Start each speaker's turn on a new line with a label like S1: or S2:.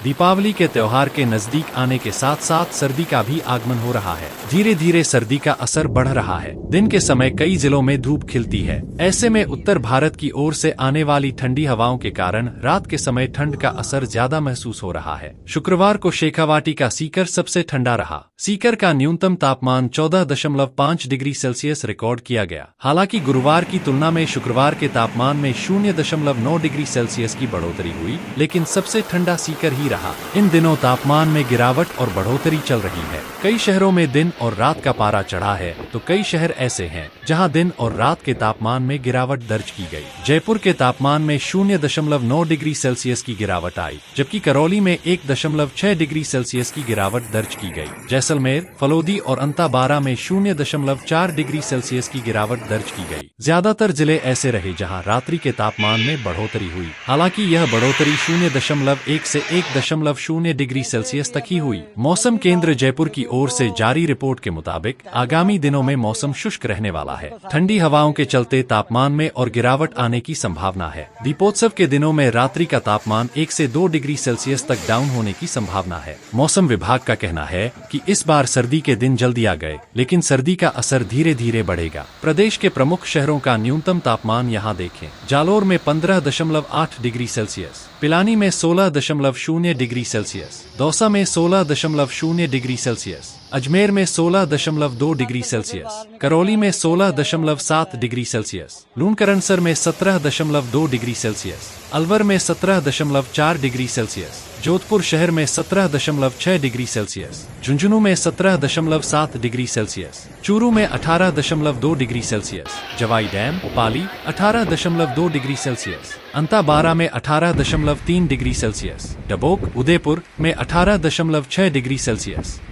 S1: दीपावली के त्योहार के नजदीक आने के साथ साथ सर्दी का भी आगमन हो रहा है। धीरे धीरे सर्दी का असर बढ़ रहा है। दिन के समय कई जिलों में धूप खिलती है। ऐसे में उत्तर भारत की ओर से आने वाली ठंडी हवाओं के कारण रात के समय ठंड का असर ज्यादा महसूस हो रहा है। शुक्रवार को शेखावाटी का सीकर सबसे ठंडा रहा। सीकर का न्यूनतम तापमान 14.5 डिग्री सेल्सियस रिकॉर्ड किया गया। हालांकि गुरुवार की तुलना में शुक्रवार के तापमान में 0.9 डिग्री सेल्सियस की बढ़ोतरी हुई, लेकिन सबसे ठंडा सीकर ही रहा। इन दिनों तापमान में गिरावट और बढ़ोतरी चल रही है। कई शहरों में दिन और रात का पारा चढ़ा है, तो कई शहर ऐसे हैं जहां दिन और रात के तापमान में गिरावट दर्ज की गई। जयपुर के तापमान में 0.9 डिग्री सेल्सियस की गिरावट आई, जबकि करौली में 1.6 डिग्री सेल्सियस की गिरावट दर्ज की गई। जैसलमेर, फलोदी और अंताबारा में 0.4 डिग्री सेल्सियस की गिरावट दर्ज की गई। ज्यादातर जिले ऐसे रहे जहां रात्रि के तापमान में बढ़ोतरी हुई। हालांकि यह बढ़ोतरी 0.1 से 1.0 डिग्री सेल्सियस तक ही हुई। मौसम केंद्र जयपुर की ओर से जारी रिपोर्ट के मुताबिक आगामी दिनों में मौसम शुष्क रहने वाला है। ठंडी हवाओं के चलते तापमान में और गिरावट आने की संभावना है। दीपोत्सव के दिनों में रात्रि का तापमान 1 से 2 डिग्री सेल्सियस तक डाउन होने की संभावना है। मौसम विभाग का कहना है कि इस बार सर्दी के दिन जल्दी आ गए, लेकिन सर्दी का असर धीरे धीरे बढ़ेगा। प्रदेश के प्रमुख शहरों का न्यूनतम तापमान यहाँ देखें। जालोर में 15.8 डिग्री सेल्सियस, पिलानी में 16.0 डिग्री सेल्सियस, दौसा में 16.0 डिग्री सेल्सियस, अजमेर में 16.2 डिग्री सेल्सियस, करौली में 16.7 डिग्री सेल्सियस, लूणकरणसर में 17.2 डिग्री सेल्सियस, अलवर में 17.4 डिग्री सेल्सियस, जोधपुर शहर में 17.6 डिग्री सेल्सियस, झुंझुनू में 17.7 डिग्री सेल्सियस, चूरू में 18.2 डिग्री सेल्सियस, जवाई डैम, पाली 18.2 डिग्री सेल्सियस, अंताबारा में 18.3 डिग्री सेल्सियस, डबोक, उदयपुर में 18.6 डिग्री सेल्सियस,